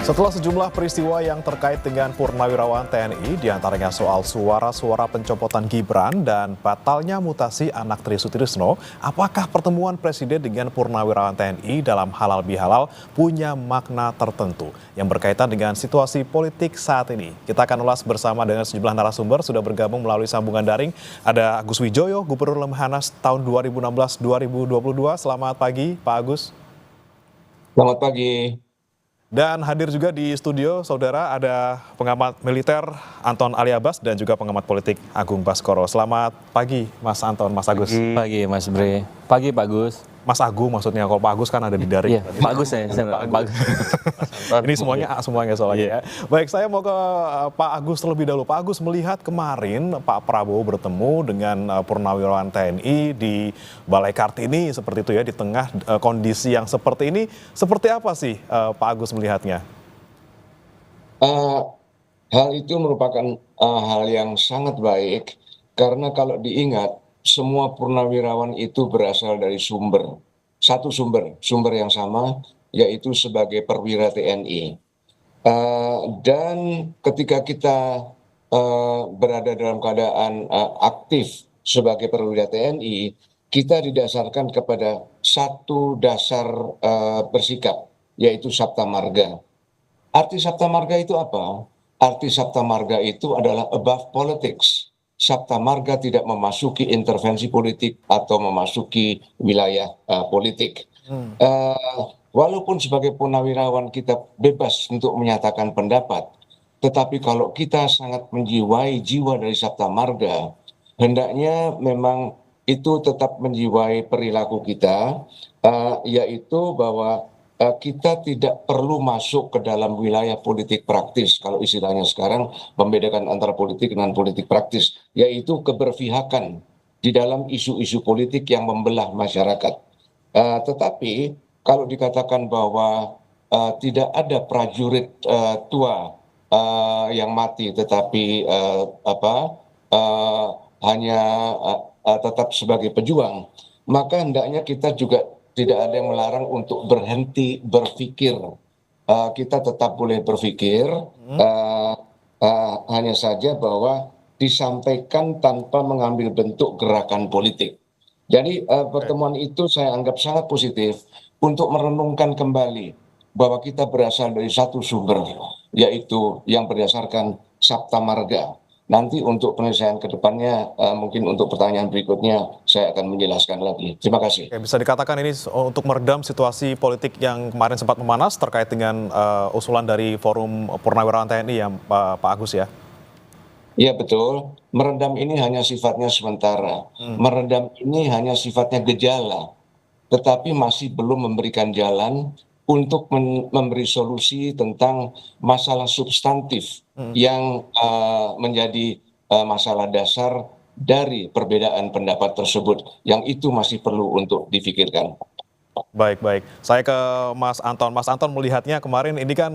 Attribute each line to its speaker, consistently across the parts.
Speaker 1: Setelah sejumlah peristiwa yang terkait dengan Purnawirawan TNI, diantaranya soal suara-suara pencopotan Gibran dan batalnya mutasi anak Tri Sutrisno, apakah pertemuan Presiden dengan Purnawirawan TNI dalam halal bihalal punya makna tertentu yang berkaitan dengan situasi politik saat ini? Kita akan ulas bersama dengan sejumlah narasumber, sudah bergabung melalui sambungan daring. Ada Agus Wijoyo, Gubernur Lemhanas tahun 2016-2022. Selamat pagi, Pak Agus.
Speaker 2: Selamat pagi.
Speaker 1: Dan hadir juga di studio, saudara, ada pengamat militer Anton Aliabas dan juga pengamat politik Agung Baskoro. Selamat pagi, Mas Anton, Mas Agus.
Speaker 3: Pagi, Mas Bre. Pagi, Pak Agus.
Speaker 1: Mas Agung maksudnya, kalau Pak Agus kan ada di daring.
Speaker 3: Iya, Pak Agus ya. Pak Agus.
Speaker 1: Ini semuanya soalnya ya. Baik, saya mau ke Pak Agus terlebih dahulu. Pak Agus, melihat kemarin Pak Prabowo bertemu dengan Purnawirawan TNI di Balai Kartini seperti itu ya, di tengah kondisi yang seperti ini, seperti apa sih Pak Agus melihatnya?
Speaker 2: Hal itu merupakan hal yang sangat baik, karena kalau diingat, semua purnawirawan itu berasal dari satu sumber yang sama, yaitu sebagai perwira TNI. Dan ketika kita berada dalam keadaan aktif sebagai perwira TNI, kita didasarkan kepada satu dasar bersikap, yaitu Sabta Marga. Arti Sabta Marga itu apa? Arti Sabta Marga itu adalah above politics. Sabta Marga tidak memasuki intervensi politik atau memasuki wilayah politik. Walaupun sebagai purnawirawan kita bebas untuk menyatakan pendapat, tetapi kalau kita sangat menjiwai jiwa dari Sabta Marga, hendaknya memang itu tetap menjiwai perilaku kita, yaitu bahwa kita tidak perlu masuk ke dalam wilayah politik praktis. Kalau istilahnya sekarang membedakan antara politik dengan politik praktis, yaitu keberpihakan di dalam isu-isu politik yang membelah masyarakat. Tetapi kalau dikatakan bahwa tidak ada prajurit tua yang mati, tetapi hanya tetap sebagai pejuang, maka hendaknya kita juga tidak ada yang melarang untuk berhenti berpikir. Kita tetap boleh berpikir, hanya saja bahwa disampaikan tanpa mengambil bentuk gerakan politik. Jadi pertemuan itu saya anggap sangat positif untuk merenungkan kembali bahwa kita berasal dari satu sumber, yaitu yang berdasarkan Sabta Marga. Nanti untuk penyelesaian ke depannya, mungkin untuk pertanyaan berikutnya saya akan menjelaskan lagi. Terima kasih.
Speaker 1: Oke, bisa dikatakan ini untuk meredam situasi politik yang kemarin sempat memanas terkait dengan usulan dari Forum Purnawirawan TNI ya, Pak Agus ya?
Speaker 2: Iya betul, meredam ini hanya sifatnya sementara. Meredam ini hanya sifatnya gejala, tetapi masih belum memberikan jalan untuk memberi solusi tentang masalah substantif yang menjadi masalah dasar dari perbedaan pendapat tersebut, yang itu masih perlu untuk difikirkan.
Speaker 1: Baik. Saya ke Mas Anton. Mas Anton melihatnya kemarin ini kan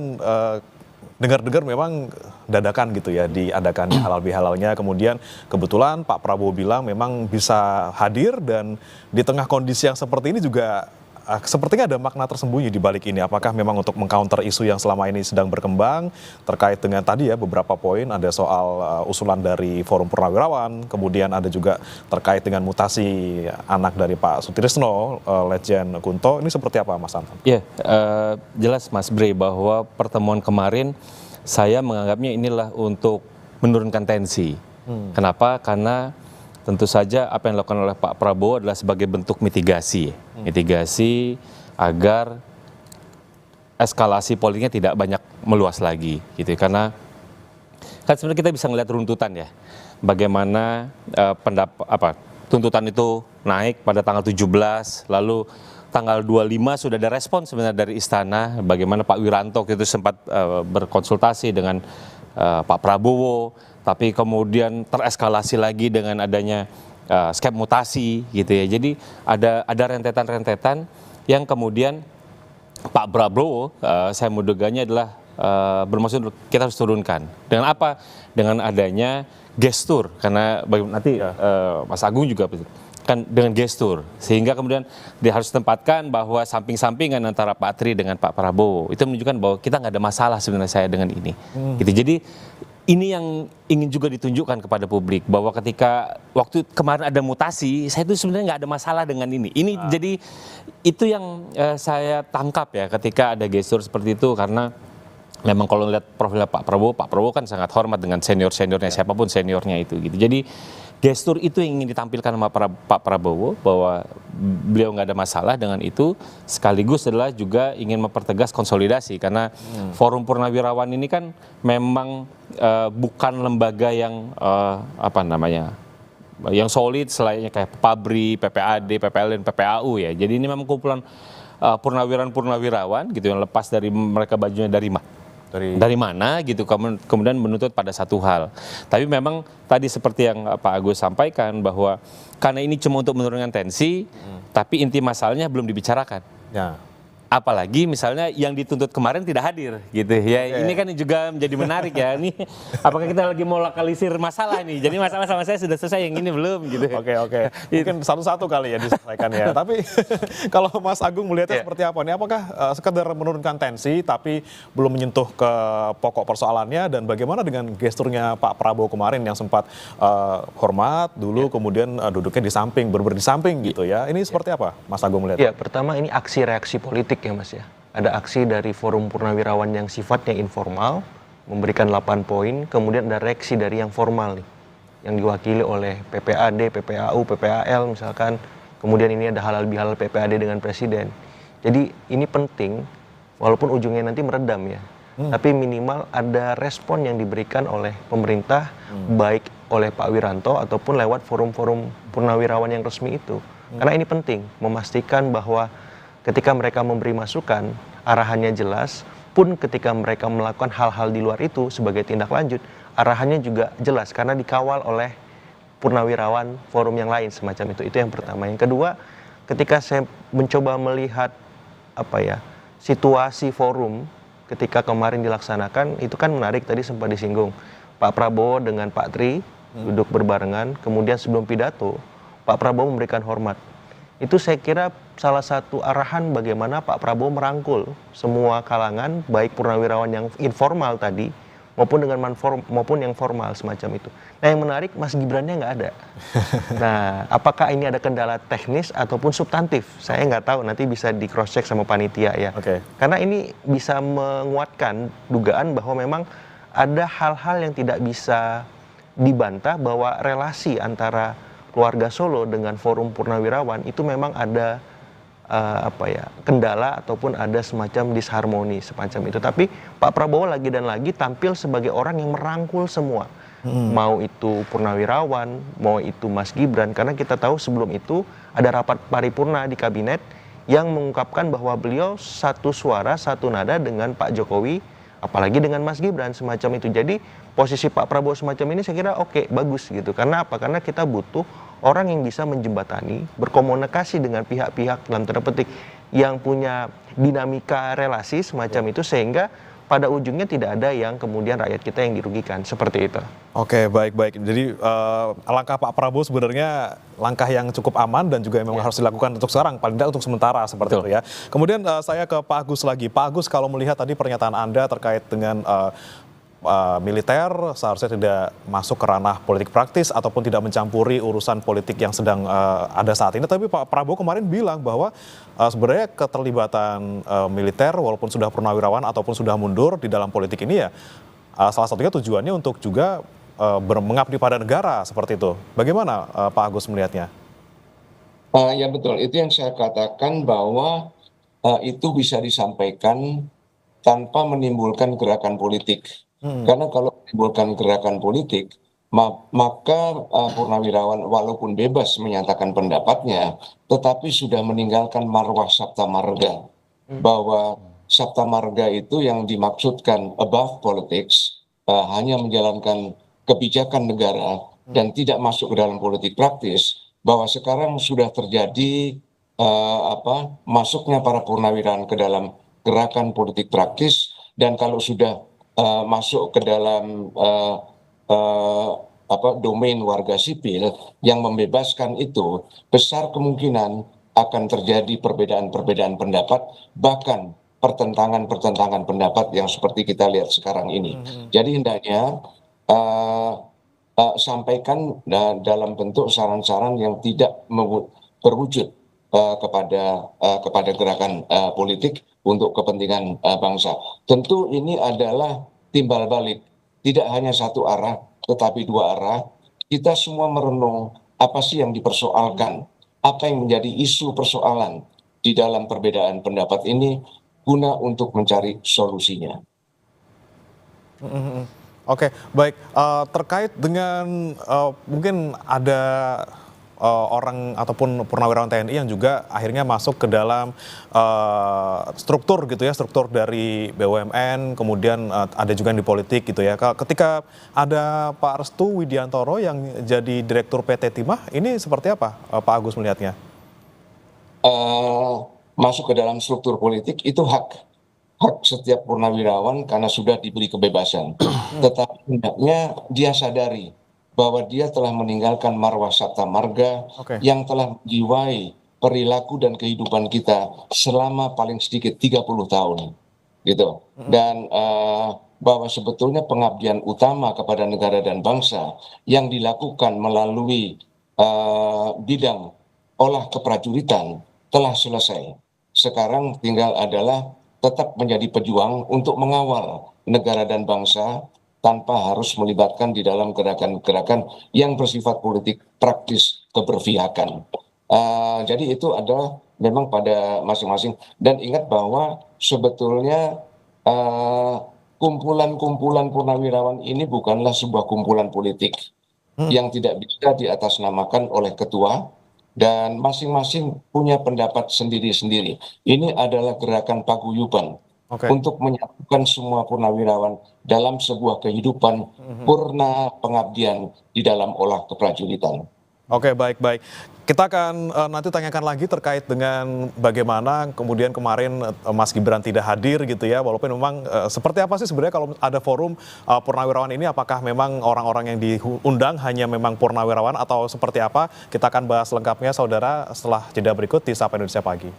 Speaker 1: dengar-dengar memang dadakan gitu ya diadakannya halal bihalalnya. Kemudian kebetulan Pak Prabowo bilang memang bisa hadir, dan di tengah kondisi yang seperti ini juga sepertinya ada makna tersembunyi di balik ini. Apakah memang untuk mengcounter isu yang selama ini sedang berkembang terkait dengan tadi ya beberapa poin, ada soal usulan dari Forum Purnawirawan, kemudian ada juga terkait dengan mutasi anak dari Pak Sutrisno, Letjen Kunto. Ini seperti apa, Mas Anton?
Speaker 3: Ya, jelas Mas Bre bahwa pertemuan kemarin saya menganggapnya inilah untuk menurunkan tensi. Kenapa? Karena tentu saja apa yang dilakukan oleh Pak Prabowo adalah sebagai bentuk mitigasi agar eskalasi politiknya tidak banyak meluas lagi, gitu. Karena kan sebenarnya kita bisa melihat runtutan ya, bagaimana tuntutan itu naik pada tanggal 17, lalu tanggal 25 sudah ada respon sebenarnya dari istana, bagaimana Pak Wiranto itu sempat berkonsultasi dengan Pak Prabowo, tapi kemudian tereskalasi lagi dengan adanya skep mutasi gitu ya. Jadi ada rentetan-rentetan yang kemudian Pak Prabowo saya menduganya adalah bermaksud kita harus turunkan. Dengan apa? Dengan adanya gestur, karena nanti Mas Agung juga kan dengan gestur, sehingga kemudian dia harus tempatkan bahwa samping-sampingan antara Pak Tri dengan Pak Prabowo itu menunjukkan bahwa kita nggak ada masalah sebenarnya saya dengan ini. Gitu. Jadi ini yang ingin juga ditunjukkan kepada publik bahwa ketika waktu kemarin ada mutasi, saya itu sebenarnya nggak ada masalah dengan ini. Ini jadi itu yang saya tangkap ya ketika ada gestur seperti itu, karena memang kalau lihat profil Pak Prabowo kan sangat hormat dengan seniornya siapapun seniornya itu gitu. Jadi gestur itu yang ingin ditampilkan sama Pak Prabowo bahwa beliau nggak ada masalah dengan itu, sekaligus adalah juga ingin mempertegas konsolidasi karena Forum Purnawirawan ini kan memang bukan lembaga yang yang solid selainnya kayak PABRI, PPAD, PPLN, PPAU ya. Jadi ini memang kumpulan purnawirawan gitu yang lepas dari mereka bajunya dari mana gitu, kemudian menuntut pada satu hal. Tapi memang tadi seperti yang Pak Agus sampaikan bahwa karena ini cuma untuk menurunkan tensi, tapi inti masalahnya belum dibicarakan.
Speaker 1: Ya.
Speaker 3: Apalagi misalnya yang dituntut kemarin tidak hadir gitu ya. Ini kan juga menjadi menarik ya. Ini apakah kita lagi mau lokalisir masalah nih? Jadi masalah sama saya sudah selesai, yang ini belum gitu.
Speaker 1: Oke. Mungkin satu-satu kali ya diselesaikan ya. Tapi kalau Mas Agung melihatnya seperti apa nih? Apakah sekedar menurunkan tensi tapi belum menyentuh ke pokok persoalannya, dan bagaimana dengan gesturnya Pak Prabowo kemarin yang sempat hormat dulu kemudian duduknya di samping, di samping gitu ya. Ini seperti apa Mas Agung melihatnya?
Speaker 4: Ya, pertama ini aksi reaksi politik ya Mas ya. Ada aksi dari Forum Purnawirawan yang sifatnya informal, memberikan 8 poin, kemudian ada reaksi dari yang formal nih, yang diwakili oleh PPAD, PPAU, PPAL misalkan, kemudian ini ada halal bihalal PPAD dengan Presiden. Jadi ini penting, walaupun ujungnya nanti meredam ya, tapi minimal ada respon yang diberikan oleh pemerintah, baik oleh Pak Wiranto ataupun lewat forum-forum purnawirawan yang resmi itu. Karena ini penting, memastikan bahwa ketika mereka memberi masukan, arahannya jelas, pun ketika mereka melakukan hal-hal di luar itu sebagai tindak lanjut, arahannya juga jelas karena dikawal oleh purnawirawan forum yang lain semacam itu. Itu yang pertama. Yang kedua, ketika saya mencoba melihat situasi forum ketika kemarin dilaksanakan, itu kan menarik, tadi sempat disinggung. Pak Prabowo dengan Pak Tri duduk berbarengan, kemudian sebelum pidato, Pak Prabowo memberikan hormat. Itu saya kira salah satu arahan bagaimana Pak Prabowo merangkul semua kalangan, baik purnawirawan yang informal tadi, maupun yang formal semacam itu. Nah yang menarik, Mas Gibrannya nggak ada. Nah apakah ini ada kendala teknis ataupun substantif? Saya nggak tahu, nanti bisa di cross check sama panitia ya. Karena ini bisa menguatkan dugaan bahwa memang ada hal-hal yang tidak bisa dibantah bahwa relasi antara keluarga Solo dengan Forum Purnawirawan itu memang ada kendala ataupun ada semacam disharmoni semacam itu. Tapi Pak Prabowo lagi dan lagi tampil sebagai orang yang merangkul semua. Mau itu Purnawirawan, mau itu Mas Gibran, karena kita tahu sebelum itu ada rapat paripurna di kabinet yang mengungkapkan bahwa beliau satu suara, satu nada dengan Pak Jokowi, apalagi dengan Mas Gibran semacam itu. Jadi posisi Pak Prabowo semacam ini saya kira oke, bagus gitu. Karena apa? Karena kita butuh orang yang bisa menjembatani, berkomunikasi dengan pihak-pihak dalam tanda petik yang punya dinamika relasi semacam itu, sehingga pada ujungnya tidak ada yang kemudian rakyat kita yang dirugikan, seperti itu.
Speaker 1: Oke, baik. Jadi langkah Pak Prabowo sebenarnya langkah yang cukup aman dan juga memang harus dilakukan untuk sekarang, paling tidak untuk sementara seperti itu ya. Kemudian saya ke Pak Agus lagi. Pak Agus, kalau melihat tadi pernyataan Anda terkait dengan militer seharusnya tidak masuk ke ranah politik praktis ataupun tidak mencampuri urusan politik yang sedang ada saat ini. Tapi Pak Prabowo kemarin bilang bahwa sebenarnya keterlibatan militer walaupun sudah purnawirawan ataupun sudah mundur di dalam politik ini ya salah satunya tujuannya untuk juga mengabdi pada negara seperti itu. Bagaimana Pak Agus melihatnya?
Speaker 2: Ya betul, itu yang saya katakan bahwa itu bisa disampaikan tanpa menimbulkan gerakan politik. Karena kalau menimbulkan gerakan politik, maka purnawirawan walaupun bebas menyatakan pendapatnya, tetapi sudah meninggalkan marwah Sabta Marga. Bahwa Sabta Marga itu yang dimaksudkan above politics, hanya menjalankan kebijakan negara dan tidak masuk ke dalam politik praktis, bahwa sekarang sudah terjadi masuknya para purnawirawan ke dalam gerakan politik praktis, dan kalau sudah masuk ke dalam domain warga sipil yang membebaskan itu, besar kemungkinan akan terjadi perbedaan-perbedaan pendapat, bahkan pertentangan-pertentangan pendapat yang seperti kita lihat sekarang ini. Jadi hendaknya uh, sampaikan dalam bentuk saran-saran yang tidak berwujud kepada gerakan politik untuk kepentingan bangsa. Tentu ini adalah timbal balik, tidak hanya satu arah, tetapi dua arah. Kita semua merenung apa sih yang dipersoalkan, apa yang menjadi isu persoalan di dalam perbedaan pendapat ini, guna untuk mencari solusinya.
Speaker 1: Oke, baik. Terkait dengan mungkin ada orang ataupun purnawirawan TNI yang juga akhirnya masuk ke dalam struktur gitu ya, struktur dari BUMN, kemudian ada juga yang di politik gitu ya. Ketika ada Pak Restu Widiantoro yang jadi Direktur PT Timah, ini seperti apa Pak Agus melihatnya?
Speaker 2: Masuk ke dalam struktur politik itu hak setiap purnawirawan karena sudah diberi kebebasan. Tetapi hendaknya dia sadari bahwa dia telah meninggalkan marwah sabta marga yang telah menjiwai perilaku dan kehidupan kita selama paling sedikit 30 tahun gitu. Dan bahwa sebetulnya pengabdian utama kepada negara dan bangsa yang dilakukan melalui bidang olah keprajuritan telah selesai. Sekarang tinggal adalah tetap menjadi pejuang untuk mengawal negara dan bangsa tanpa harus melibatkan di dalam gerakan-gerakan yang bersifat politik praktis keberpihakan. Jadi itu adalah memang pada masing-masing. Dan ingat bahwa sebetulnya kumpulan-kumpulan purnawirawan ini bukanlah sebuah kumpulan politik yang tidak bisa diatasnamakan oleh ketua, dan masing-masing punya pendapat sendiri-sendiri. Ini adalah gerakan paguyuban untuk menyatukan semua purnawirawan dalam sebuah kehidupan purna pengabdian di dalam olah keprajuritan.
Speaker 1: Oke, baik. Kita akan nanti tanyakan lagi terkait dengan bagaimana kemudian kemarin Mas Gibran tidak hadir gitu ya, walaupun memang seperti apa sih sebenarnya kalau ada forum purnawirawan ini, apakah memang orang-orang yang diundang hanya memang purnawirawan atau seperti apa? Kita akan bahas lengkapnya saudara setelah jeda berikut di Sapa Indonesia Pagi.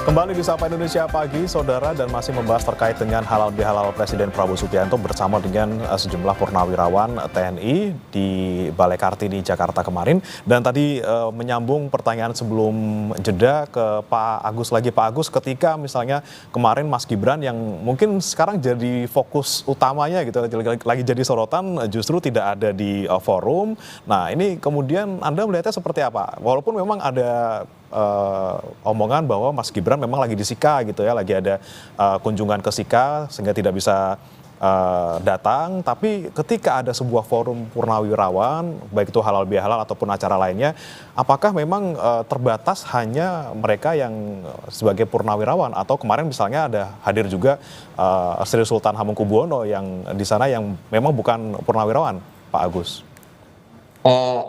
Speaker 1: Kembali di Sapa Indonesia Pagi, saudara, dan masih membahas terkait dengan halal bihalal Presiden Prabowo Subianto bersama dengan sejumlah purnawirawan TNI di Balai Kartini, Jakarta kemarin. Dan tadi menyambung pertanyaan sebelum jeda ke Pak Agus lagi. Pak Agus, ketika misalnya kemarin Mas Gibran yang mungkin sekarang jadi fokus utamanya gitu, lagi jadi sorotan, justru tidak ada di forum. Nah, ini kemudian Anda melihatnya seperti apa? Walaupun memang ada omongan bahwa Mas Gibran memang lagi di Sika gitu ya, lagi ada kunjungan ke Sika sehingga tidak bisa datang, tapi ketika ada sebuah forum purnawirawan, baik itu halal bihalal ataupun acara lainnya, apakah memang terbatas hanya mereka yang sebagai purnawirawan, atau kemarin misalnya ada hadir juga Sri Sultan Hamengkubuwono yang di sana yang memang bukan purnawirawan, Pak Agus?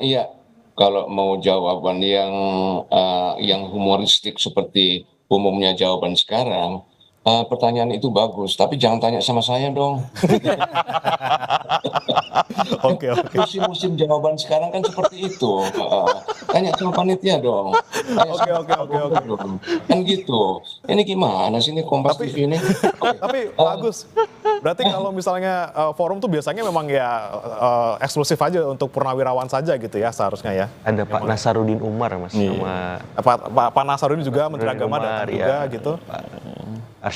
Speaker 2: Iya. Kalau mau jawaban yang humoristik seperti umumnya jawaban sekarang, pertanyaan itu bagus, tapi jangan tanya sama saya dong.
Speaker 1: Oke.
Speaker 2: Musim-musim jawaban sekarang kan seperti itu. Tanya sama panitia dong.
Speaker 1: Oke.
Speaker 2: Kan gitu. Ini gimana sih ini Kompas TV ini?
Speaker 1: Tapi Pak Agus, berarti kalau misalnya forum tuh biasanya memang ya eksklusif aja untuk purnawirawan saja gitu ya seharusnya ya.
Speaker 4: Ada Pak Nasaruddin Umar, Mas, sama
Speaker 1: Pak Nasaruddin juga, Menteri Agama datang juga gitu.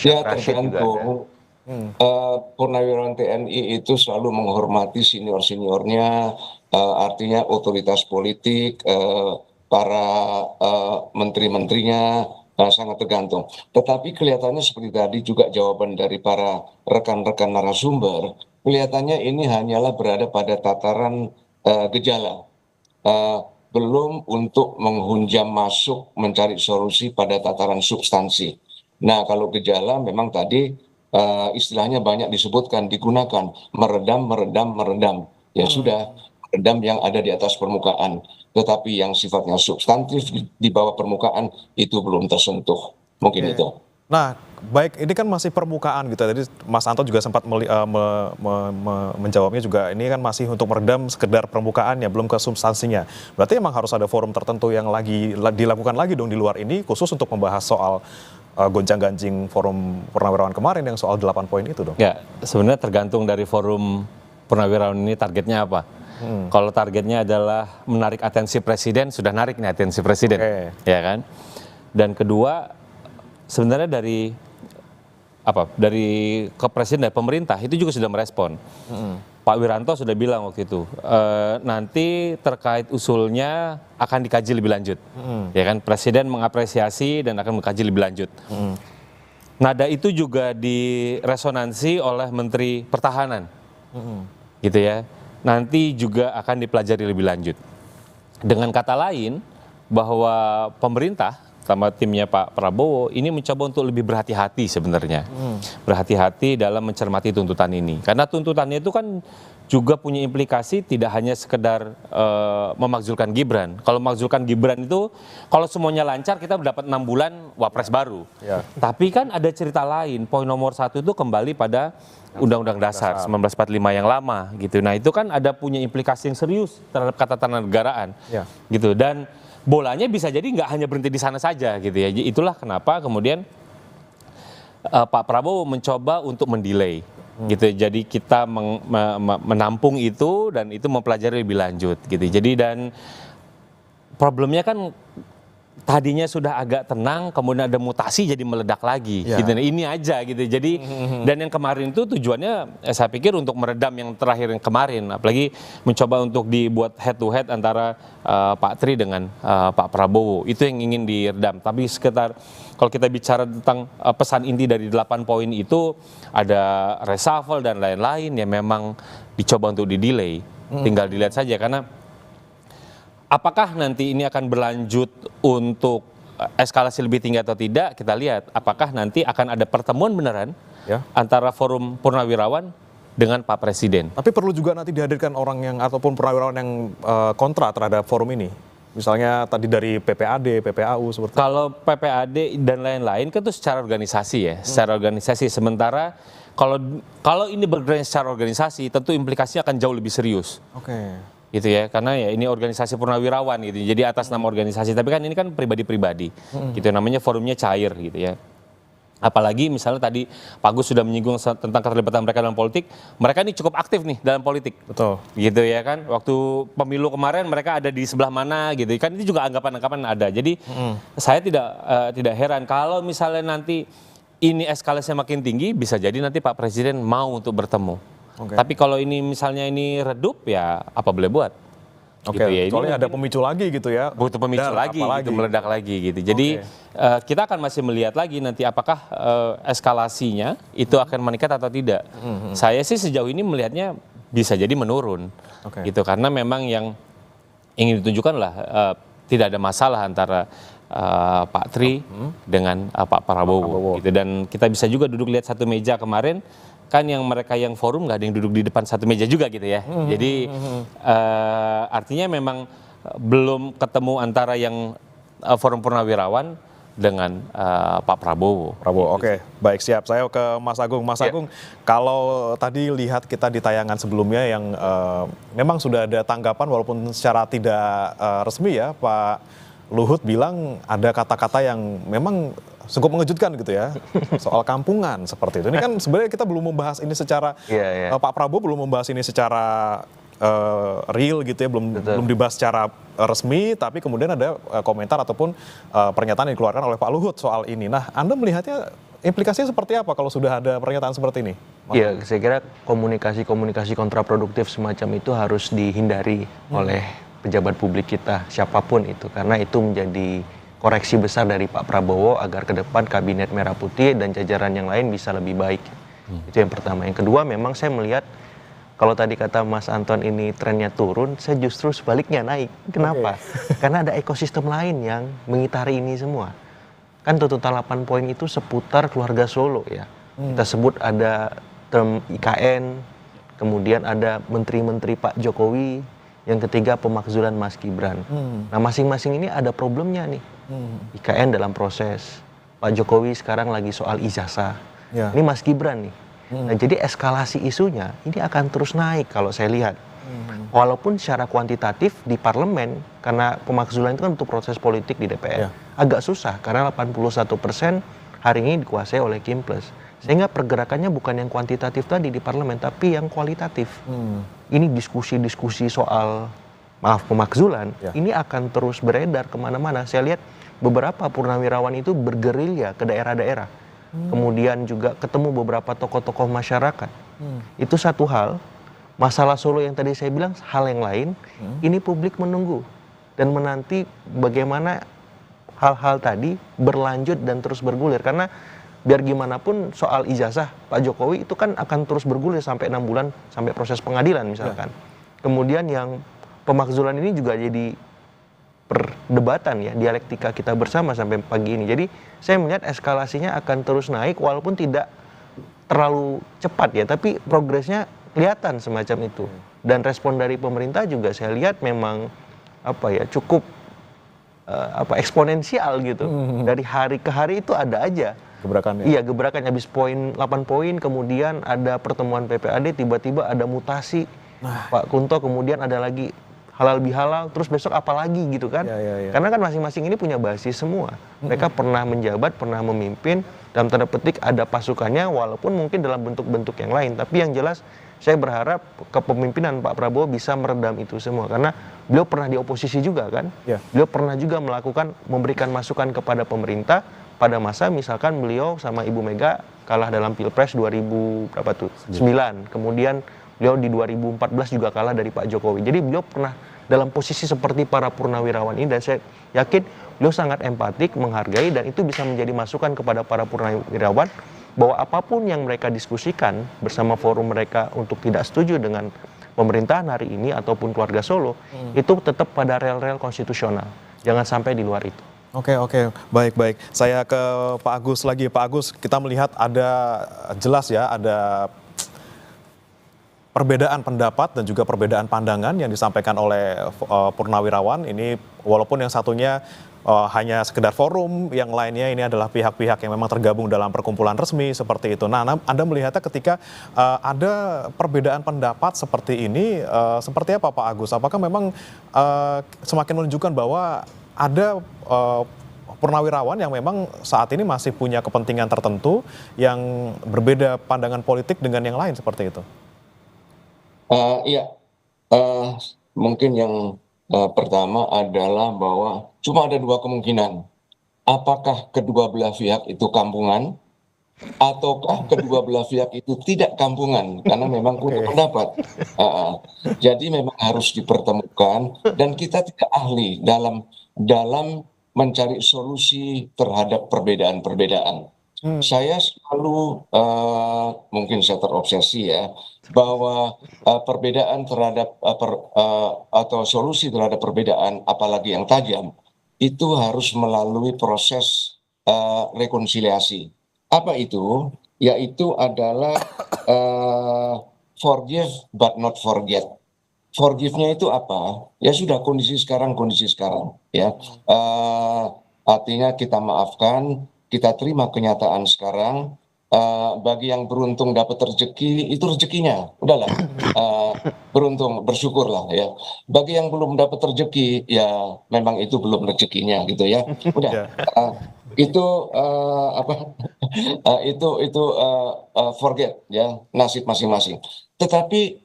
Speaker 2: Ya, tergantung. Purnawirawan TNI itu selalu menghormati senior-seniornya, artinya otoritas politik, para menteri-menterinya, sangat tergantung. Tetapi kelihatannya seperti tadi juga jawaban dari para rekan-rekan narasumber, kelihatannya ini hanyalah berada pada tataran gejala, belum untuk menghunjam masuk mencari solusi pada tataran substansi. Nah, kalau gejala memang tadi istilahnya banyak disebutkan, digunakan meredam. Ya sudah, meredam yang ada di atas permukaan. Tetapi yang sifatnya substantif di bawah permukaan itu belum tersentuh. Mungkin itu.
Speaker 1: Nah, baik ini kan masih permukaan gitu. Jadi Mas Anton juga sempat menjawabnya juga ini kan masih untuk meredam sekedar permukaannya, belum ke substansinya. Berarti emang harus ada forum tertentu yang lagi dilakukan lagi dong di luar ini khusus untuk membahas soal gonjang-ganjing forum purnawirawan kemarin yang soal 8 poin itu dong.
Speaker 3: Ya, sebenarnya tergantung dari forum purnawirawan ini targetnya apa. Kalau targetnya adalah menarik atensi presiden, sudah narik nih atensi presiden, ya kan? Dan kedua, sebenarnya dari kepresiden dan pemerintah itu juga sudah merespon. Pak Wiranto sudah bilang waktu itu, nanti terkait usulnya akan dikaji lebih lanjut. Ya kan, presiden mengapresiasi dan akan mengkaji lebih lanjut. Nada itu juga diresonansi oleh Menteri Pertahanan, gitu ya. Nanti juga akan dipelajari lebih lanjut. Dengan kata lain, bahwa pemerintah sama timnya Pak Prabowo ini mencoba untuk lebih berhati-hati sebenarnya. Berhati-hati dalam mencermati tuntutan ini. Karena tuntutannya itu kan juga punya implikasi tidak hanya sekedar memakzulkan Gibran. Kalau memakzulkan Gibran itu, kalau semuanya lancar kita dapat 6 bulan wapres baru.
Speaker 1: Ya.
Speaker 3: Tapi kan ada cerita lain, poin nomor 1 itu kembali pada Undang-Undang Dasar 1945 yang lama gitu. Nah itu kan ada punya implikasi yang serius terhadap ketatanegaraan gitu. Dan bolanya bisa jadi nggak hanya berhenti di sana saja gitu ya. Itulah kenapa kemudian Pak Prabowo mencoba untuk mendelay gitu. Jadi kita menampung itu dan itu mempelajari lebih lanjut gitu. Jadi dan problemnya kan tadinya sudah agak tenang, kemudian ada mutasi jadi meledak lagi. Gitu. Ini aja gitu. Jadi dan yang kemarin itu tujuannya saya pikir untuk meredam yang terakhir yang kemarin, apalagi mencoba untuk dibuat head to head antara Pak Tri dengan Pak Prabowo. Itu yang ingin diredam. Tapi sekitar kalau kita bicara tentang pesan inti dari 8 poin itu ada reshuffle dan lain-lain yang memang dicoba untuk di-delay. Tinggal dilihat saja karena apakah nanti ini akan berlanjut untuk eskalasi lebih tinggi atau tidak, kita lihat apakah nanti akan ada pertemuan beneran antara forum purnawirawan dengan Pak Presiden.
Speaker 1: Tapi perlu juga nanti dihadirkan orang yang ataupun purnawirawan yang kontra terhadap forum ini. Misalnya tadi dari PPAD, PPAU seperti
Speaker 3: kalau PPAD dan lain-lain kan itu secara organisasi ya, secara organisasi. Sementara kalau ini bergerak secara organisasi, tentu implikasinya akan jauh lebih serius. Gitu ya, karena ya ini organisasi purnawirawan gitu, jadi atas nama organisasi, tapi kan ini kan pribadi-pribadi, gitu namanya forumnya cair gitu ya. Apalagi misalnya tadi Pak Agus sudah menyinggung tentang keterlibatan mereka dalam politik, mereka ini cukup aktif nih dalam politik.
Speaker 1: Betul.
Speaker 3: Gitu ya kan, waktu pemilu kemarin mereka ada di sebelah mana gitu, kan itu juga anggapan-anggapan ada. Jadi saya tidak heran kalau misalnya nanti ini eskalasinya makin tinggi, bisa jadi nanti Pak Presiden mau untuk bertemu. Tapi kalau ini misalnya ini redup ya apa boleh buat. Gitu ya.
Speaker 1: Soalnya ada pemicu lagi gitu ya.
Speaker 3: Butuh pemicu lagi gitu, meledak lagi gitu. Jadi kita akan masih melihat lagi nanti apakah eskalasinya itu akan meningkat atau tidak. Saya sih sejauh ini melihatnya bisa jadi menurun. Gitu karena memang yang ingin ditunjukkan lah tidak ada masalah antara Pak Tri dengan Pak Prabowo gitu. Dan kita bisa juga duduk lihat satu meja kemarin. Kan yang mereka yang forum nggak ada yang duduk di depan satu meja juga gitu ya. Jadi artinya memang belum ketemu antara yang forum purnawirawan dengan Pak Prabowo.
Speaker 1: Oke, baik siap. Saya ke Mas Agung. Mas Agung, kalau tadi lihat kita di tayangan sebelumnya yang memang sudah ada tanggapan walaupun secara tidak resmi ya, Pak Luhut bilang ada kata-kata yang memang cukup mengejutkan gitu ya, soal kampungan seperti itu. Ini kan sebenarnya kita belum membahas ini secara, Pak Prabowo belum membahas ini secara real gitu ya, belum dibahas secara resmi, tapi kemudian ada komentar ataupun pernyataan yang dikeluarkan oleh Pak Luhut soal ini. Nah, Anda melihatnya implikasinya seperti apa kalau sudah ada pernyataan seperti ini?
Speaker 4: Iya, saya kira komunikasi kontraproduktif semacam itu harus dihindari oleh pejabat publik kita, siapapun itu, karena itu menjadi koreksi besar dari Pak Prabowo agar ke depan kabinet Merah Putih dan jajaran yang lain bisa lebih baik. Itu yang pertama. Yang kedua, memang saya melihat kalau tadi kata Mas Anton ini trennya turun, saya justru sebaliknya naik. Kenapa? Karena ada ekosistem lain yang mengitari ini semua. Kan tuntutan 8 poin itu seputar keluarga Solo ya. Kita sebut ada term IKN, kemudian ada menteri-menteri Pak Jokowi, yang ketiga pemakzulan Mas Gibran. Nah masing-masing ini ada problemnya nih. IKN dalam proses, Pak Jokowi sekarang lagi soal ijazah.
Speaker 1: Ya.
Speaker 4: Ini Mas Gibran nih. Nah, jadi eskalasi isunya ini akan terus naik kalau saya lihat. Walaupun secara kuantitatif di parlemen, karena pemakzulan itu kan untuk proses politik di DPR, agak susah karena 81% hari ini dikuasai oleh Kim Plus. Sehingga pergerakannya bukan yang kuantitatif tadi di parlemen, tapi yang kualitatif. Ini diskusi-diskusi soal, maaf, pemakzulan, ini akan terus beredar kemana-mana. Saya lihat beberapa purnawirawan itu bergerilya ke daerah-daerah. Kemudian juga ketemu beberapa tokoh-tokoh masyarakat. Itu satu hal. Masalah Solo yang tadi saya bilang hal yang lain, ini publik menunggu dan menanti bagaimana hal-hal tadi berlanjut dan terus bergulir. Karena biar gimana pun soal ijazah Pak Jokowi itu kan akan terus bergulir sampai 6 bulan sampai proses pengadilan misalkan. Kemudian yang pemakzulan ini juga jadi perdebatan ya, dialektika kita bersama sampai pagi ini. Jadi saya melihat eskalasinya akan terus naik walaupun tidak terlalu cepat ya, tapi progresnya kelihatan semacam itu. Dan respon dari pemerintah juga saya lihat memang cukup eksponensial gitu. Dari hari ke hari itu ada aja
Speaker 1: Gebrakannya.
Speaker 4: iya gebrakan. Habis 8 poin kemudian ada pertemuan PPAD, tiba-tiba ada mutasi Pak Kunto, kemudian ada lagi halal bihalal, terus besok apa lagi gitu kan. Karena kan masing-masing ini punya basis semua. Mereka pernah menjabat, pernah memimpin, dalam tanda petik ada pasukannya walaupun mungkin dalam bentuk-bentuk yang lain. Tapi yang jelas saya berharap kepemimpinan Pak Prabowo bisa meredam itu semua. Karena beliau pernah di oposisi juga kan. Beliau pernah juga memberikan masukan kepada pemerintah pada masa misalkan beliau sama Ibu Mega kalah dalam Pilpres 2009. Kemudian beliau di 2014 juga kalah dari Pak Jokowi. Jadi beliau pernah dalam posisi seperti para purnawirawan ini, dan saya yakin beliau sangat empatik, menghargai, dan itu bisa menjadi masukan kepada para purnawirawan bahwa apapun yang mereka diskusikan bersama forum mereka untuk tidak setuju dengan pemerintahan hari ini ataupun keluarga Solo, itu tetap pada rel-rel konstitusional. Jangan sampai di luar itu.
Speaker 1: Oke, baik. Saya ke Pak Agus lagi. Pak Agus, kita melihat ada jelas ya, ada perbedaan pendapat dan juga perbedaan pandangan yang disampaikan oleh purnawirawan. Ini walaupun yang satunya hanya sekedar forum, yang lainnya ini adalah pihak-pihak yang memang tergabung dalam perkumpulan resmi seperti itu. Nah, Anda melihatnya ketika ada perbedaan pendapat seperti ini, seperti apa Pak Agus? Apakah memang semakin menunjukkan bahwa ada purnawirawan yang memang saat ini masih punya kepentingan tertentu yang berbeda pandangan politik dengan yang lain seperti itu?
Speaker 2: Iya, mungkin yang pertama adalah bahwa cuma ada dua kemungkinan. Apakah kedua belah pihak itu kampungan, ataukah kedua belah pihak itu tidak kampungan, karena memang punya pendapat. Jadi memang harus dipertemukan, dan kita tidak ahli dalam mencari solusi terhadap perbedaan-perbedaan. Saya selalu mungkin saya terobsesi ya, bahwa perbedaan terhadap atau solusi terhadap perbedaan, apalagi yang tajam, itu harus melalui proses rekonsiliasi. Apa itu? Yaitu adalah forgive but not forget. Forgive-nya itu apa? Ya sudah, kondisi sekarang ya. Artinya kita maafkan, kita terima kenyataan sekarang. Bagi yang beruntung dapat rezeki, itu rezekinya, udahlah, beruntung, bersyukurlah ya. Bagi yang belum dapat rezeki, ya memang itu belum rezekinya gitu ya. Udah, itu forget ya, nasib masing-masing. Tetapi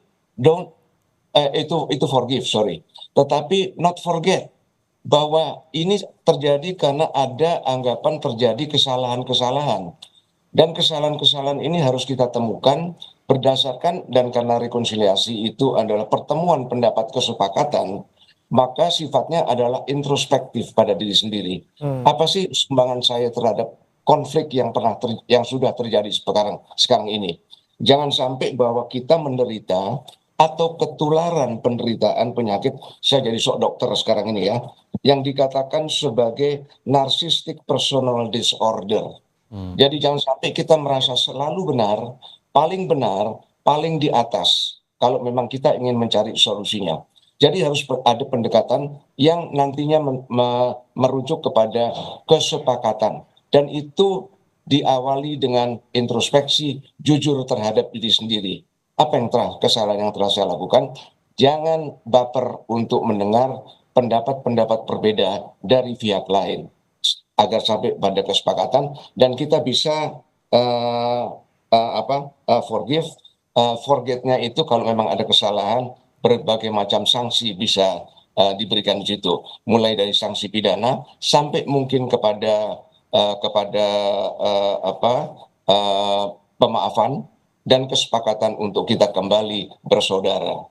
Speaker 2: itu forgive, sorry. Tetapi not forget bahwa ini terjadi karena ada anggapan terjadi kesalahan-kesalahan. Dan kesalahan-kesalahan ini harus kita temukan berdasarkan, dan karena rekonsiliasi itu adalah pertemuan pendapat kesepakatan, maka sifatnya adalah introspektif pada diri sendiri. Apa sih sumbangan saya terhadap konflik yang sudah terjadi sekarang ini? Jangan sampai bahwa kita menderita atau ketularan penderitaan penyakit, saya jadi sok dokter sekarang ini ya, yang dikatakan sebagai narcissistic personal disorder. Jadi jangan sampai kita merasa selalu benar, paling di atas, kalau memang kita ingin mencari solusinya. Jadi harus ada pendekatan yang nantinya merujuk kepada kesepakatan. Dan itu diawali dengan introspeksi jujur terhadap diri sendiri. Apa kesalahan yang telah saya lakukan? Jangan baper untuk mendengar pendapat-pendapat berbeda dari pihak lain agar sampai pada kesepakatan dan kita bisa forgive, forgetnya itu kalau memang ada kesalahan, berbagai macam sanksi bisa diberikan di situ, mulai dari sanksi pidana sampai mungkin kepada pemaafan dan kesepakatan untuk kita kembali bersaudara.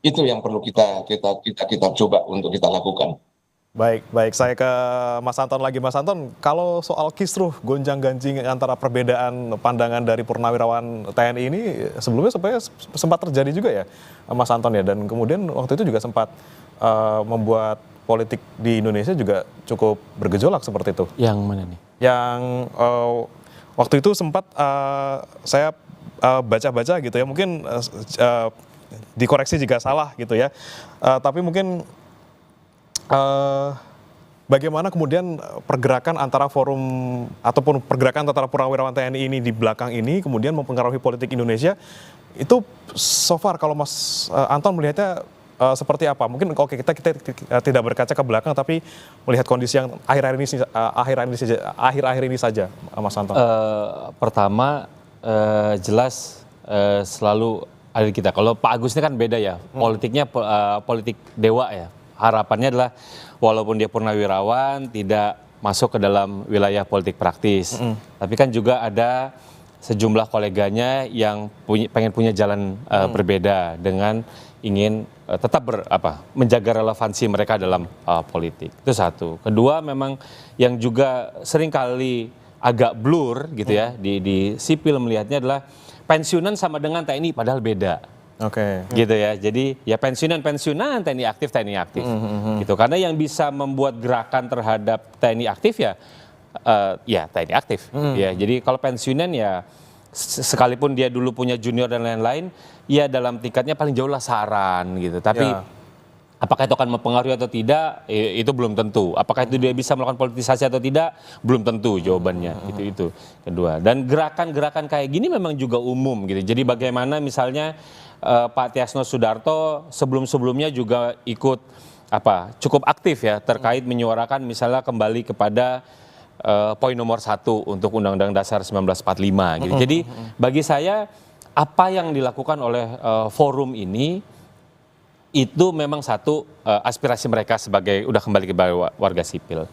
Speaker 2: Itu yang perlu kita coba untuk kita lakukan.
Speaker 1: Baik, saya ke Mas Anton lagi. Mas Anton, kalau soal kisruh gonjang-ganjing antara perbedaan pandangan dari purnawirawan TNI ini sebelumnya sebenarnya sempat terjadi juga ya, Mas Anton ya, dan kemudian waktu itu juga sempat membuat politik di Indonesia juga cukup bergejolak seperti itu.
Speaker 3: Yang mana nih?
Speaker 1: Yang waktu itu sempat saya baca-baca gitu ya, mungkin dikoreksi jika salah gitu ya, tapi mungkin bagaimana kemudian pergerakan antara forum ataupun pergerakan antara purnawirawan TNI ini di belakang ini kemudian mempengaruhi politik Indonesia itu so far kalau Mas Anton melihatnya seperti apa? Mungkin oke kita tidak berkaca ke belakang tapi melihat kondisi yang akhir-akhir ini saja, Mas Anton.
Speaker 3: Pertama jelas selalu ada di kita. Kalau Pak Agus ini kan beda ya, politiknya politik dewa ya. Harapannya adalah walaupun dia purnawirawan tidak masuk ke dalam wilayah politik praktis, tapi kan juga ada sejumlah koleganya yang pengen punya jalan berbeda dengan ingin tetap menjaga relevansi mereka dalam politik. Itu satu. Kedua, memang yang juga seringkali agak blur gitu ya di sipil melihatnya adalah pensiunan sama dengan TNI padahal beda.
Speaker 1: Oke.
Speaker 3: Gitu ya. Jadi ya pensiunan TNI aktif gitu. Karena yang bisa membuat gerakan terhadap TNI aktif ya TNI aktif. Ya. Jadi kalau pensiunan ya sekalipun dia dulu punya junior dan lain-lain, ya dalam tingkatnya paling jauh lah saran gitu. Tapi apakah itu akan mempengaruhi atau tidak, itu belum tentu. Apakah itu dia bisa melakukan politisasi atau tidak, belum tentu jawabannya. Itu kedua. Dan gerakan-gerakan kayak gini memang juga umum gitu. Jadi bagaimana misalnya Pak Tiasno Sudarto sebelum-sebelumnya juga ikut cukup aktif ya terkait menyuarakan misalnya kembali kepada poin nomor 1 untuk Undang-Undang Dasar 1945 gitu. Jadi bagi saya apa yang dilakukan oleh forum ini itu memang satu aspirasi mereka sebagai udah kembali ke warga sipil.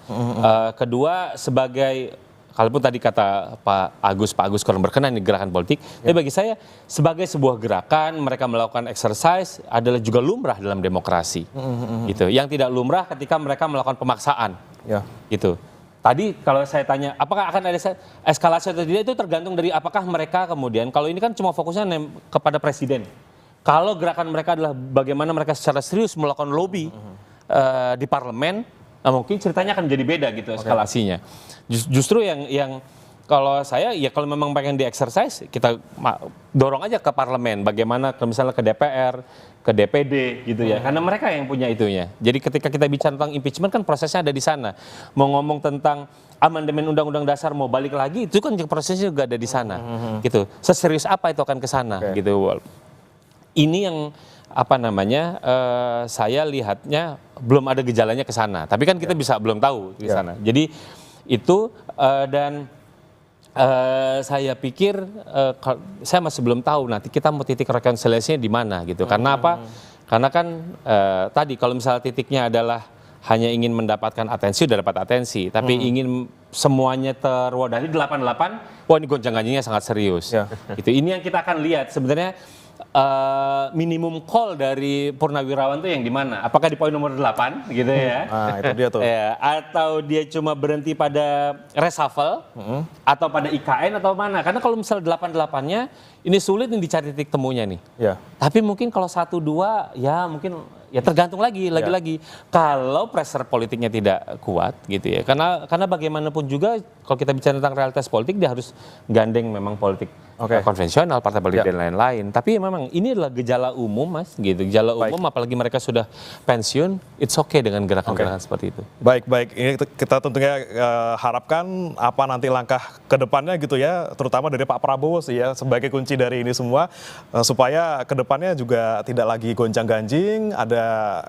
Speaker 3: Kedua sebagai kalaupun tadi kata Pak Agus kurang berkenan di gerakan politik, tapi bagi saya sebagai sebuah gerakan mereka melakukan exercise adalah juga lumrah dalam demokrasi, gitu. Yang tidak lumrah ketika mereka melakukan pemaksaan, gitu. Tadi kalau saya tanya, apakah akan ada eskalasi atau tidak itu tergantung dari apakah mereka kemudian, kalau ini kan cuma fokusnya kepada presiden. Kalau gerakan mereka adalah bagaimana mereka secara serius melakukan lobby di parlemen, nah mungkin ceritanya akan jadi beda gitu eskalasinya. Justru yang kalau saya ya kalau memang pengen di exercise kita dorong aja ke parlemen, bagaimana misalnya ke DPR, ke DPD gitu ya, karena mereka yang punya itunya. Jadi ketika kita bicara tentang impeachment kan prosesnya ada di sana. Mau ngomong tentang amandemen Undang-Undang Dasar mau balik lagi itu kan prosesnya juga ada di sana, gitu. Seserius apa itu akan ke sana, gitu. Ini yang saya lihatnya belum ada gejalanya ke sana. Tapi kan kita bisa belum tahu di sana. Jadi itu dan saya pikir saya masih belum tahu nanti kita mau titik rekonsiliasinya di mana gitu. Karena apa? Karena kan tadi kalau misalnya titiknya adalah hanya ingin mendapatkan atensi, udah dapat atensi, tapi ingin semuanya terwadahi 88, wah ini gonjang-ganjingnya sangat serius. Gitu. Ini yang kita akan lihat sebenarnya. Minimum call dari purnawirawan itu yang di mana? Apakah di poin nomor 8 gitu ya?
Speaker 1: Itu dia tuh.
Speaker 3: Atau dia cuma berhenti pada reshuffle atau pada IKN atau mana? Karena kalau misal 88-nya ini sulit nih dicari titik temunya nih. Tapi mungkin kalau 1 2 ya mungkin ya tergantung lagi. Kalau pressure politiknya tidak kuat gitu ya. Karena bagaimanapun juga kalau kita bicara tentang realitas politik dia harus gandeng memang politik konvensional, partai politik
Speaker 1: Ya.
Speaker 3: dan lain-lain. Tapi memang ini adalah gejala umum, Mas, gitu. Gejala umum, apalagi mereka sudah pensiun, it's okay dengan gerakan-gerakan seperti itu.
Speaker 1: Baik. Ini kita tentunya harapkan apa nanti langkah ke depannya gitu ya, terutama dari Pak Prabowo sih ya, sebagai kunci dari ini semua, supaya ke depannya juga tidak lagi gonjang-ganjing, ada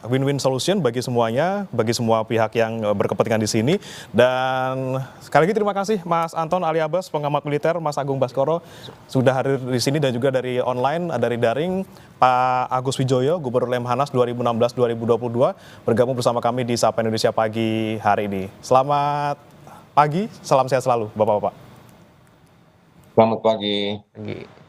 Speaker 1: win-win solution bagi semuanya, bagi semua pihak yang berkepentingan di sini. Dan sekali lagi terima kasih Mas Anton Ali Abbas, pengamat militer, Mas Agung Baskoro, sudah hadir di sini, dan juga dari online, dari daring, Pak Agus Wijoyo, Gubernur Lemhanas 2016-2022, bergabung bersama kami di Sapa Indonesia Pagi hari ini. Selamat pagi, salam sehat selalu Bapak-Bapak.
Speaker 2: Selamat pagi.
Speaker 4: Lagi.